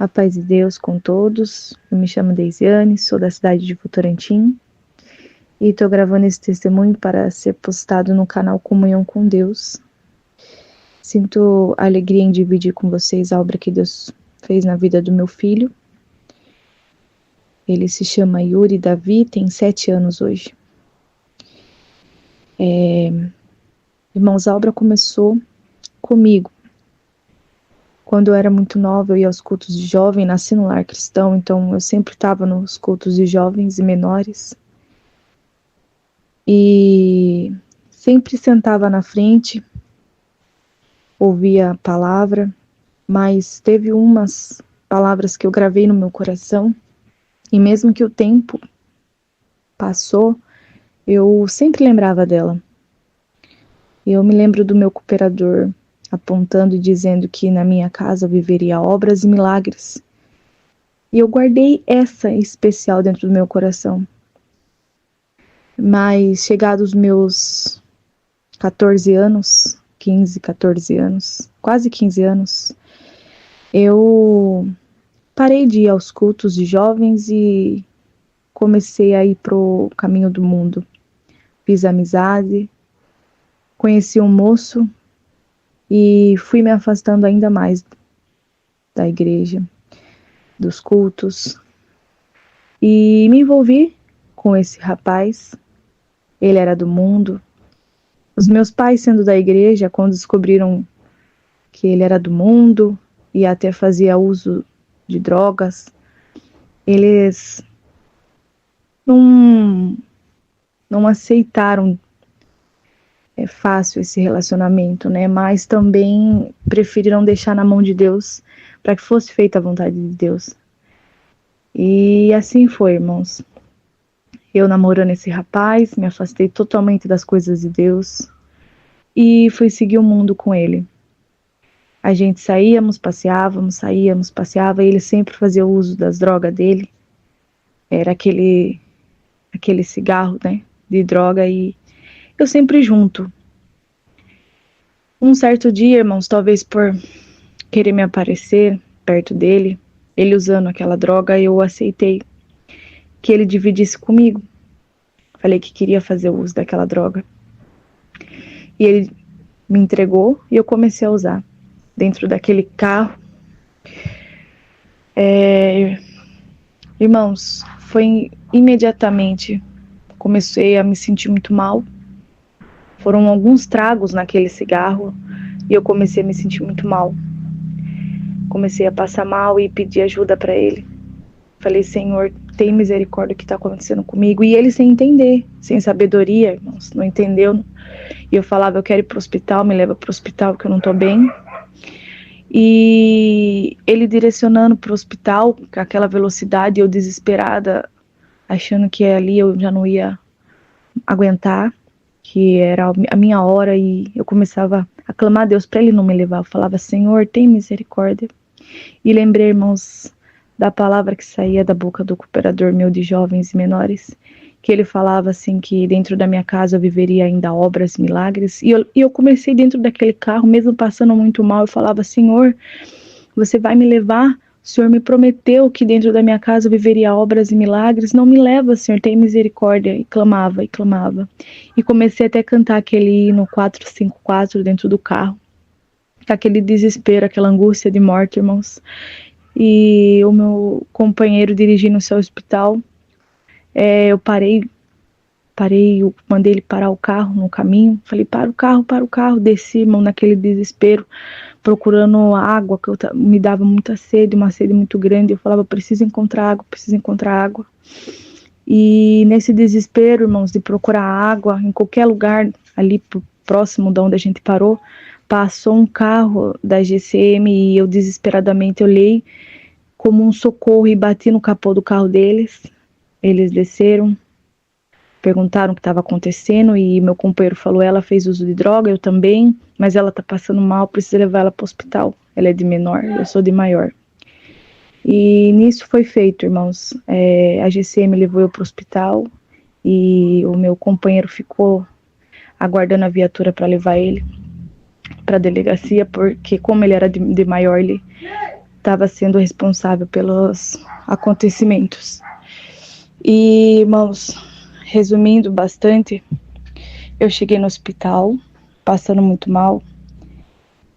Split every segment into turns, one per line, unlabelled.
A paz de Deus com todos. Eu me chamo Deisiane, sou da cidade de Votorantim e estou gravando esse testemunho para ser postado no canal Comunhão com Deus. Sinto alegria em dividir com vocês a obra que Deus fez na vida do meu filho. Ele se chama Yuri Davi, tem 7 anos hoje. Irmãos, a obra começou comigo. Quando eu era muito nova, eu ia aos cultos de jovem, nasci no lar cristão, então eu sempre estava nos cultos de jovens e menores. E sempre sentava na frente, ouvia a palavra, mas teve umas palavras que eu gravei no meu coração, e mesmo que o tempo passou, eu sempre lembrava dela. Eu me lembro do meu cooperador apontando e dizendo que na minha casa viveria obras e milagres. E eu guardei essa especial dentro do meu coração. Mas chegados os meus 14 anos, 15, 14 anos, quase 15 anos, eu parei de ir aos cultos de jovens e comecei a ir pro caminho do mundo. Fiz amizade, conheci um moço e fui me afastando ainda mais da igreja, dos cultos. E me envolvi com esse rapaz. Ele era do mundo. Os meus pais, sendo da igreja, quando descobriram que ele era do mundo e até fazia uso de drogas, eles não aceitaram fácil esse relacionamento, né? Mas também preferiram deixar na mão de Deus para que fosse feita a vontade de Deus. E assim foi, irmãos. Eu namorando esse rapaz, me afastei totalmente das coisas de Deus e fui seguir o mundo com ele. A gente saíamos, passeava, e ele sempre fazia uso das drogas dele. Era aquele cigarro, né, de droga, e eu sempre junto. Um certo dia, irmãos, talvez por querer me aparecer perto dele, ele usando aquela droga, eu aceitei que ele dividisse comigo. Falei que queria fazer o uso daquela droga. E ele me entregou e eu comecei a usar. Dentro daquele carro. Irmãos, foi imediatamente. Comecei a me sentir muito mal. Foram alguns tragos naquele cigarro e eu comecei a me sentir muito mal. Comecei a passar mal e pedi ajuda para ele. Falei, Senhor, tem misericórdia do que está acontecendo comigo. E ele sem entender, sem sabedoria, irmãos, não entendeu. E eu falava, eu quero ir para o hospital, me leva para o hospital que eu não estou bem. E ele direcionando para o hospital com aquela velocidade, eu desesperada, achando que ali eu já não ia aguentar, que era a minha hora, e eu começava a clamar a Deus para ele não me levar. Eu falava, Senhor, tem misericórdia. E lembrei, irmãos, da palavra que saía da boca do cooperador meu de jovens e menores, que ele falava assim, que dentro da minha casa eu viveria ainda obras, milagres, e eu comecei dentro daquele carro, mesmo passando muito mal, eu falava, Senhor, você vai me levar? O Senhor me prometeu que dentro da minha casa eu viveria obras e milagres, não me leva, Senhor, tem misericórdia, e clamava, e comecei até a cantar aquele hino 454 dentro do carro, aquele desespero, aquela angústia de morte, irmãos. E o meu companheiro dirigindo o seu hospital, eu parei, eu mandei ele parar o carro no caminho, falei, para o carro, desci, irmão, naquele desespero, procurando água, que me dava muita sede, uma sede muito grande, eu falava, preciso encontrar água, e nesse desespero, irmãos, de procurar água, em qualquer lugar, ali próximo de onde a gente parou, passou um carro da GCM e eu desesperadamente olhei como um socorro e bati no capô do carro deles. Eles desceram, perguntaram o que estava acontecendo e meu companheiro falou, ela fez uso de droga, eu também, mas ela está passando mal, preciso levar ela para o hospital. Ela é de menor, eu sou de maior. E nisso foi feito, irmãos. A GCM levou eu para o hospital e o meu companheiro ficou aguardando a viatura para levar ele para a delegacia, porque como ele era de maior, ele estava sendo responsável pelos acontecimentos. E, irmãos, resumindo bastante, eu cheguei no hospital, passando muito mal,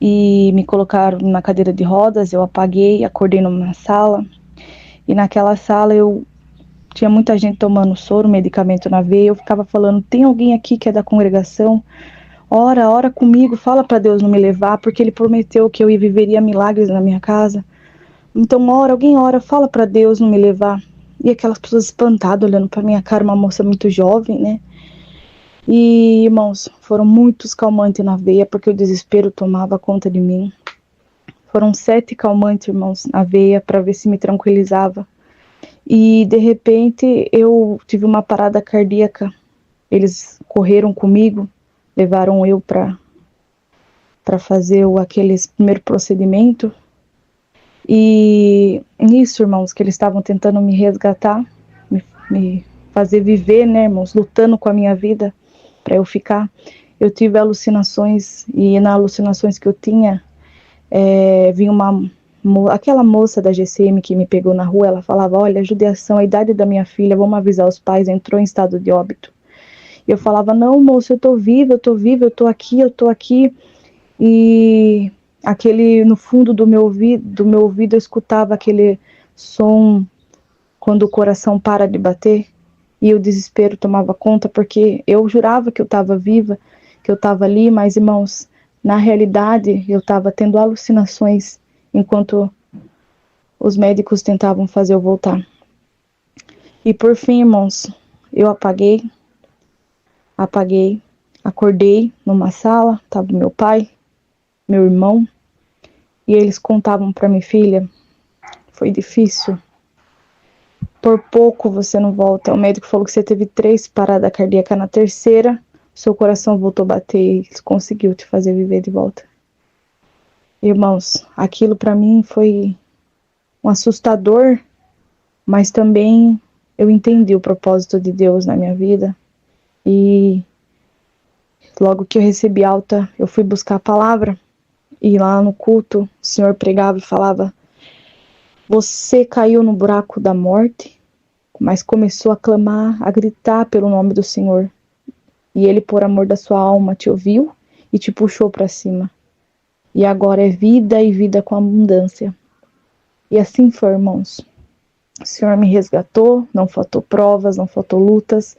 e me colocaram na cadeira de rodas, eu apaguei, acordei numa sala, e naquela sala tinha muita gente tomando soro, medicamento na veia, eu ficava falando, tem alguém aqui que é da congregação? Ora comigo, fala para Deus não me levar, porque Ele prometeu que eu viveria milagres na minha casa. Então alguém ora, fala para Deus não me levar. E aquelas pessoas espantadas olhando para minha cara, uma moça muito jovem, né? E, irmãos, foram muitos calmantes na veia, porque o desespero tomava conta de mim. Foram 7 calmantes, irmãos, na veia, para ver se me tranquilizava. E, de repente, eu tive uma parada cardíaca. Eles correram comigo, levaram eu para fazer aquele primeiro procedimento. E nisso, irmãos, que eles estavam tentando me resgatar, me fazer viver, né, irmãos, lutando com a minha vida para eu ficar. Eu tive alucinações, e nas alucinações que eu tinha, vinha aquela moça da GCM que me pegou na rua, ela falava, olha, a judiação, a idade da minha filha, vamos avisar os pais, entrou em estado de óbito. E eu falava, não, moço, eu tô viva, eu tô aqui. E no fundo do meu ouvido eu escutava aquele som quando o coração para de bater, e o desespero tomava conta, porque eu jurava que eu estava viva, que eu estava ali, mas, irmãos, na realidade eu estava tendo alucinações enquanto os médicos tentavam fazer eu voltar. E por fim, irmãos, eu apaguei, acordei numa sala, estava meu pai, meu irmão, e eles contavam para minha filha, foi difícil, por pouco você não volta. O médico falou que você teve 3 paradas cardíacas, na terceira seu coração voltou a bater e conseguiu te fazer viver de volta. Irmãos, aquilo para mim foi um assustador, mas também eu entendi o propósito de Deus na minha vida. E logo que eu recebi alta, eu fui buscar a palavra, e lá no culto o Senhor pregava e falava, você caiu no buraco da morte, mas começou a clamar, a gritar pelo nome do Senhor. E Ele, por amor da sua alma, te ouviu e te puxou para cima. E agora é vida e vida com abundância. E assim foi, irmãos. O Senhor me resgatou, não faltou provas, não faltou lutas,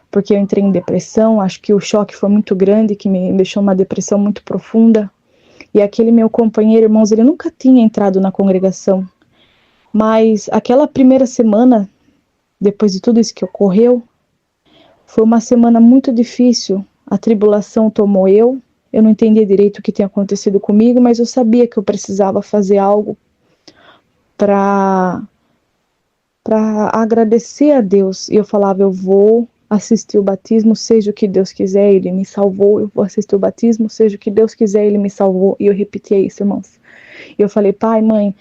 porque eu entrei em depressão. Acho que o choque foi muito grande, que me deixou uma depressão muito profunda. E aquele meu companheiro, irmãos, ele nunca tinha entrado na congregação. Mas aquela primeira semana, depois de tudo isso que ocorreu, foi uma semana muito difícil. A tribulação tomou eu não entendia direito o que tinha acontecido comigo, mas eu sabia que eu precisava fazer algo para agradecer a Deus. E eu falava, eu vou assistir o batismo, seja o que Deus quiser, Ele me salvou. Eu vou assistir o batismo, seja o que Deus quiser, Ele me salvou. E eu repetia isso, irmãos. E eu falei, pai, mãe,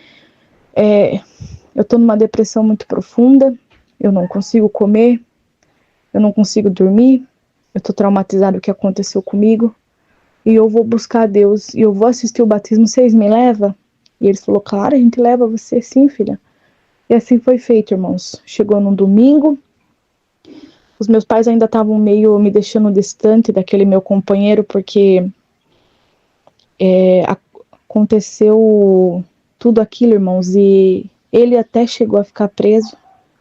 eu estou numa depressão muito profunda, eu não consigo comer, eu não consigo dormir, eu estou traumatizado com o que aconteceu comigo, e eu vou buscar a Deus, e eu vou assistir o batismo, vocês me levam? E ele falou, claro, a gente leva você sim, filha. E assim foi feito, irmãos. Chegou num domingo, os meus pais ainda estavam meio me deixando distante daquele meu companheiro, porque aconteceu tudo aquilo, irmãos, e ele até chegou a ficar preso,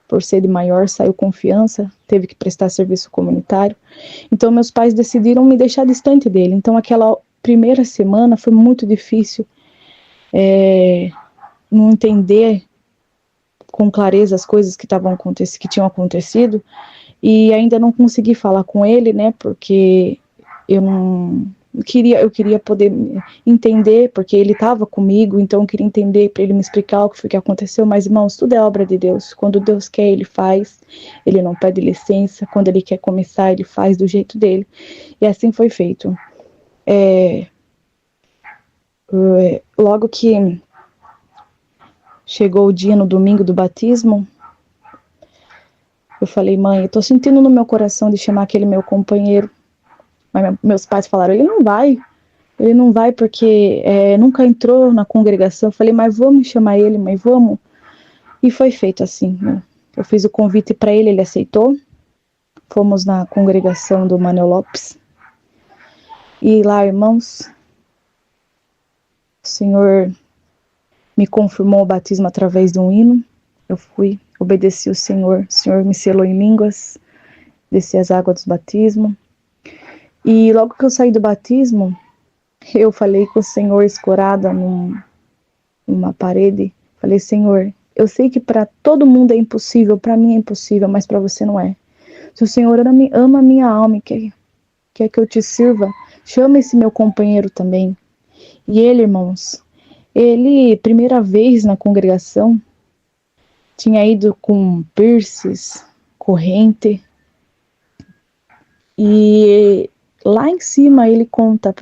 por ser de maior, saiu confiança, teve que prestar serviço comunitário. Então meus pais decidiram me deixar distante dele. Então aquela primeira semana foi muito difícil, não entender com clareza as coisas que tinham acontecido, e ainda não consegui falar com ele, né, porque eu queria poder entender, porque ele estava comigo, então eu queria entender para ele me explicar o que foi que aconteceu. Mas, irmãos, tudo é obra de Deus. Quando Deus quer, Ele faz. Ele não pede licença. Quando Ele quer começar, Ele faz do jeito dele. E assim foi feito. Logo que chegou o dia no domingo do batismo, eu falei, mãe, eu tô sentindo no meu coração de chamar aquele meu companheiro. Mas meus pais falaram, ele não vai. Ele não vai porque nunca entrou na congregação. Eu falei, mas vamos chamar ele, mas vamos. E foi feito assim, né? Eu fiz o convite para ele, ele aceitou. Fomos na congregação do Manuel Lopes. E lá, irmãos, o Senhor me confirmou o batismo através de um hino. Eu fui, obedeci o Senhor me selou em línguas, desci as águas do batismo. E logo que eu saí do batismo, eu falei com o Senhor escorada numa parede. Falei, Senhor, eu sei que para todo mundo é impossível, para mim é impossível, mas para você não é. Se o Senhor ama a minha alma e quer que eu te sirva, chama esse meu companheiro também. E ele, irmãos, ele, primeira vez na congregação, tinha ido com piercings, corrente, e lá em cima ele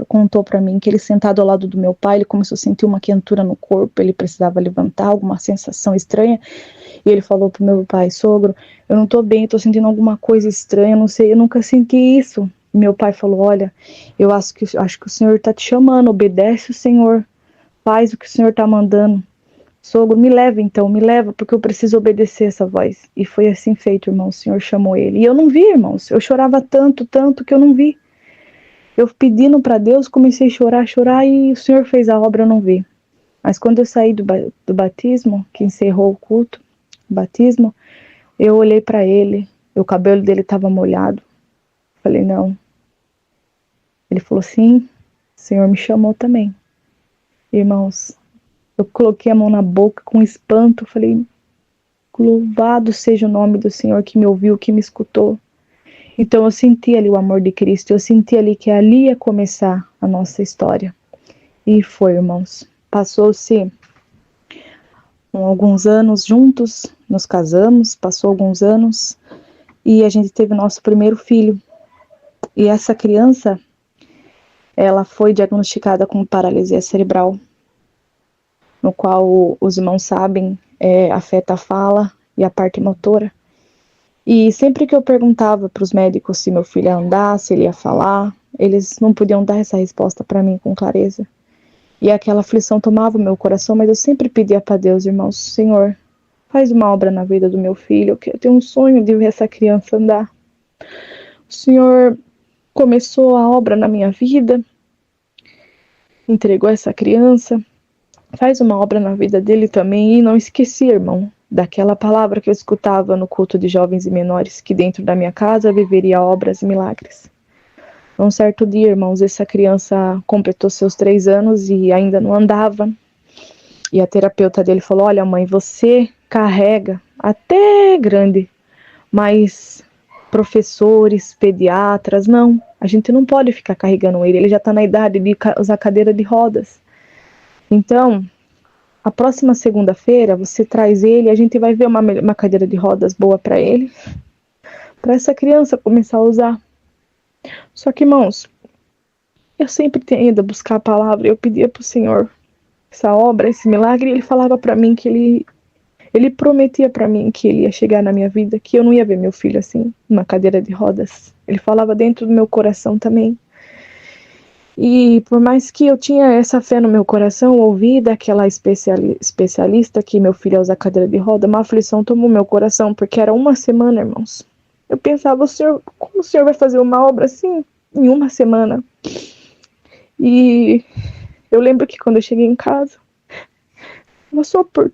contou para mim que ele sentado ao lado do meu pai, ele começou a sentir uma quentura no corpo, ele precisava levantar, alguma sensação estranha, e ele falou pro meu pai, sogro, eu não tô bem, tô sentindo alguma coisa estranha, não sei, eu nunca senti isso. E meu pai falou, olha, eu acho que o Senhor tá te chamando, obedece o Senhor, faz o que o Senhor tá mandando. Sogro, me leva então, me leva, porque eu preciso obedecer essa voz. E foi assim feito, irmão, o Senhor chamou ele. E eu não vi, irmãos, eu chorava tanto, tanto que eu não vi. Eu pedindo para Deus, comecei a chorar, e o Senhor fez a obra, eu não vi. Mas quando eu saí do batismo, que encerrou o culto, o batismo, eu olhei para ele, o cabelo dele estava molhado. Falei, não. Ele falou, sim, o Senhor me chamou também. Irmãos, eu coloquei a mão na boca com espanto, falei, louvado seja o nome do Senhor que me ouviu, que me escutou. Então eu senti ali o amor de Cristo, eu senti ali que ali ia começar a nossa história. E foi, irmãos. Passou-se alguns anos juntos, nos casamos, passou alguns anos e a gente teve nosso primeiro filho. E essa criança, ela foi diagnosticada com paralisia cerebral, no qual os irmãos sabem, afeta a fala e a parte motora. E sempre que eu perguntava para os médicos se meu filho ia andar, se ele ia falar, eles não podiam dar essa resposta para mim com clareza. E aquela aflição tomava o meu coração, mas eu sempre pedia para Deus, irmãos, Senhor, faz uma obra na vida do meu filho, que eu tenho um sonho de ver essa criança andar. O Senhor começou a obra na minha vida, entregou essa criança, faz uma obra na vida dele também, e não esqueci, irmão, daquela palavra que eu escutava no culto de jovens e menores, que dentro da minha casa viveria obras e milagres. Um certo dia, irmãos, essa criança completou seus 3 anos e ainda não andava. E a terapeuta dele falou, olha mãe, você carrega até grande, mas professores, pediatras, não. A gente não pode ficar carregando ele já está na idade de usar cadeira de rodas. Então, a próxima segunda-feira você traz ele e a gente vai ver uma cadeira de rodas boa para ele, para essa criança começar a usar. Só que, irmãos, eu sempre tinha ido buscar a palavra, eu pedia para o Senhor essa obra, esse milagre, e ele falava para mim que ele prometia para mim que ele ia chegar na minha vida, que eu não ia ver meu filho assim, numa cadeira de rodas. Ele falava dentro do meu coração também. E por mais que eu tinha essa fé no meu coração, ouvi daquela especialista que meu filho ia usar cadeira de roda, uma aflição tomou meu coração, porque era uma semana, irmãos. Eu pensava, como o Senhor vai fazer uma obra assim, em uma semana? E eu lembro que quando eu cheguei em casa, eu só por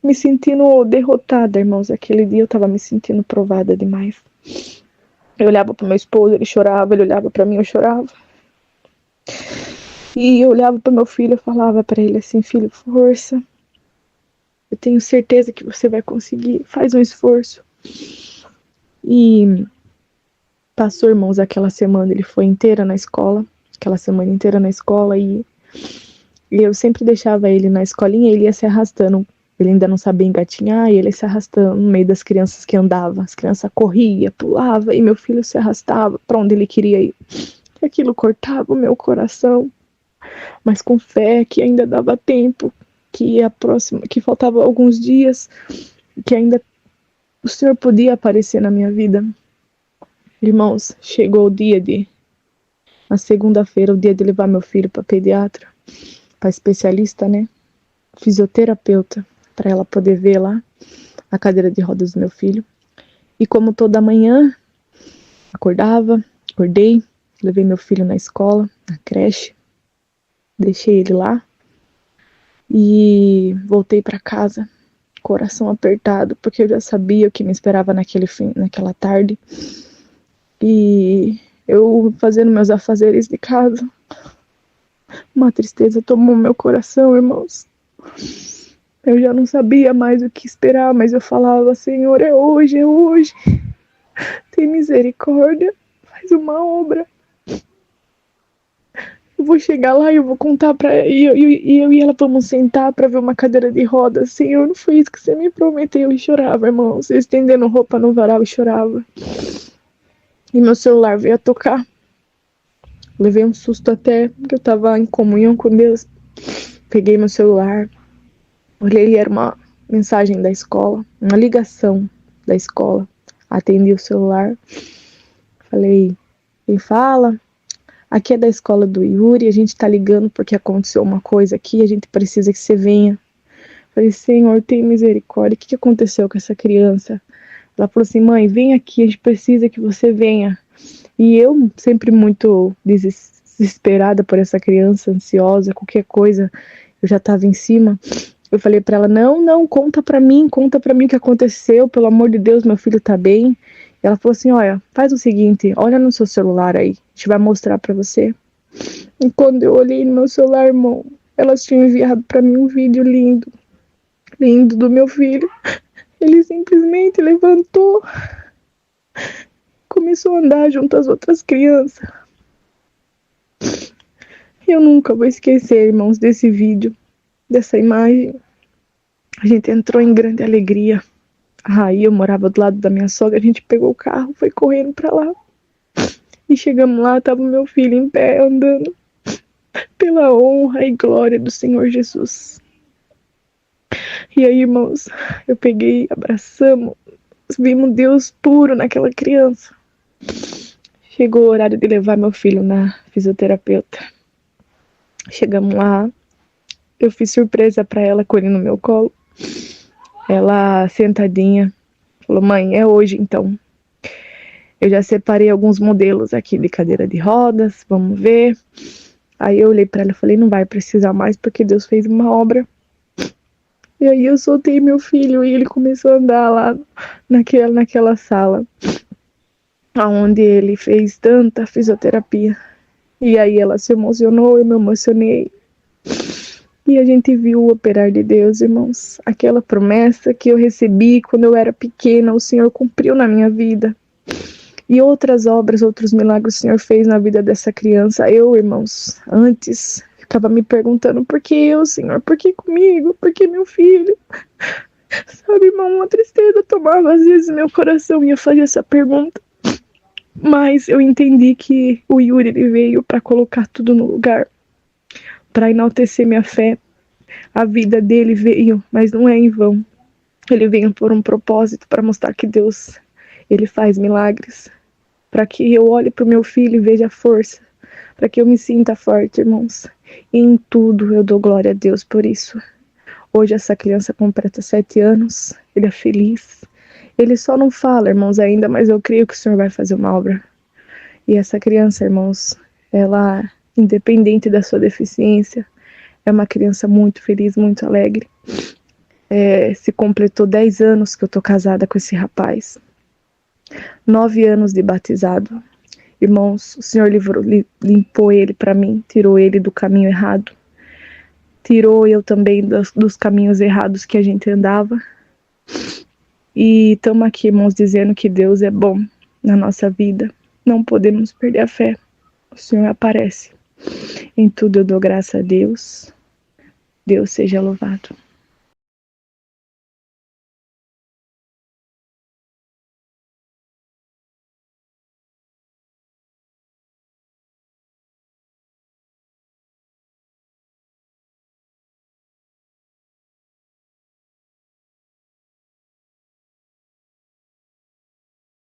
me sentindo derrotada, irmãos. Aquele dia eu tava me sentindo provada demais. Eu olhava pro meu esposo, ele chorava, ele olhava pra mim, eu chorava. E eu olhava para meu filho e falava para ele assim, filho, força. Eu tenho certeza que você vai conseguir. Faz um esforço. E passou, irmãos, aquela semana. Ele foi inteira na escola. Aquela semana inteira na escola. E eu sempre deixava ele na escolinha e ele ia se arrastando. Ele ainda não sabia engatinhar e ele se arrastando no meio das crianças que andavam. As crianças corriam, pulavam e meu filho se arrastava para onde ele queria ir. E aquilo cortava o meu coração. Mas com fé que ainda dava tempo, que faltava alguns dias, que ainda o Senhor podia aparecer na minha vida. Irmãos, chegou o dia Na segunda-feira, o dia de levar meu filho para pediatra, para especialista, né? Fisioterapeuta, para ela poder ver lá a cadeira de rodas do meu filho. E como toda manhã, acordei, levei meu filho na escola, na creche, deixei ele lá e voltei para casa, coração apertado, porque eu já sabia o que me esperava naquela tarde. E eu fazendo meus afazeres de casa, uma tristeza tomou meu coração, irmãos. Eu já não sabia mais o que esperar, mas eu falava: Senhor, é hoje, tem misericórdia, faz uma obra. Eu vou chegar lá e eu vou contar pra ela, e eu e ela vamos sentar pra ver uma cadeira de rodas. Senhor, não foi isso que você me prometeu. E chorava, irmãos, eu estendendo roupa no varal e chorava. E meu celular veio a tocar. Levei um susto até, porque eu tava em comunhão com Deus. Peguei meu celular, olhei, era uma mensagem da escola, uma ligação da escola. Atendi o celular, falei: quem fala? Aqui é da escola do Yuri, a gente tá ligando porque aconteceu uma coisa aqui, a gente precisa que você venha. Falei: Senhor, tem misericórdia, o que aconteceu com essa criança? Ela falou assim: mãe, vem aqui, a gente precisa que você venha. E eu, sempre muito desesperada por essa criança, ansiosa, qualquer coisa, eu já estava em cima. Eu falei para ela: não, conta para mim o que aconteceu, pelo amor de Deus, meu filho tá bem. E ela falou assim: olha, faz o seguinte, olha no seu celular aí, a gente vai mostrar para você. E quando eu olhei no meu celular, irmão, elas tinham enviado para mim um vídeo lindo do meu filho. Ele simplesmente levantou, começou a andar junto às outras crianças. Eu nunca vou esquecer, irmãos, desse vídeo, dessa imagem. A gente entrou em grande alegria. A Raí, eu morava do lado da minha sogra, a gente pegou o carro, foi correndo pra lá. E chegamos lá, tava meu filho em pé, andando, pela honra e glória do Senhor Jesus. E aí, irmãos, eu peguei, abraçamos, vimos Deus puro naquela criança. Chegou o horário de levar meu filho na fisioterapeuta. Chegamos lá, eu fiz surpresa pra ela com ele no meu colo. Ela sentadinha, falou: mãe, é hoje então. Eu já separei alguns modelos aqui de cadeira de rodas, vamos ver. Aí eu olhei pra ela e falei: não vai precisar mais porque Deus fez uma obra. E aí eu soltei meu filho e ele começou a andar lá naquela sala, onde ele fez tanta fisioterapia. E aí ela se emocionou, eu me emocionei. E a gente viu o operar de Deus, irmãos. Aquela promessa que eu recebi quando eu era pequena, o Senhor cumpriu na minha vida. E outras obras, outros milagres o Senhor fez na vida dessa criança. Eu, irmãos, antes ficava me perguntando: por que eu, Senhor? Por que comigo? Por que meu filho? Sabe, irmão, uma tristeza tomava às vezes meu coração e eu fazia essa pergunta. Mas eu entendi que o Yuri, ele veio para colocar tudo no lugar, para enaltecer minha fé. A vida dele veio, mas não é em vão. Ele veio por um propósito, para mostrar que Deus, ele faz milagres. Para que eu olhe para o meu filho e veja força. Para que eu me sinta forte, irmãos. E em tudo eu dou glória a Deus por isso. Hoje essa criança completa 7 anos. Ele é feliz. Ele só não fala, irmãos, ainda, mas eu creio que o Senhor vai fazer uma obra. E essa criança, irmãos, ela, independente da sua deficiência, é uma criança muito feliz, muito alegre. Se completou 10 anos que eu tô casada com esse rapaz. 9 anos de batizado. Irmãos, o Senhor limpou ele para mim, tirou ele do caminho errado. Tirou eu também dos caminhos errados que a gente andava. E estamos aqui, irmãos, dizendo que Deus é bom na nossa vida. Não podemos perder a fé. O Senhor aparece. Em tudo eu dou graça a Deus. Deus seja louvado.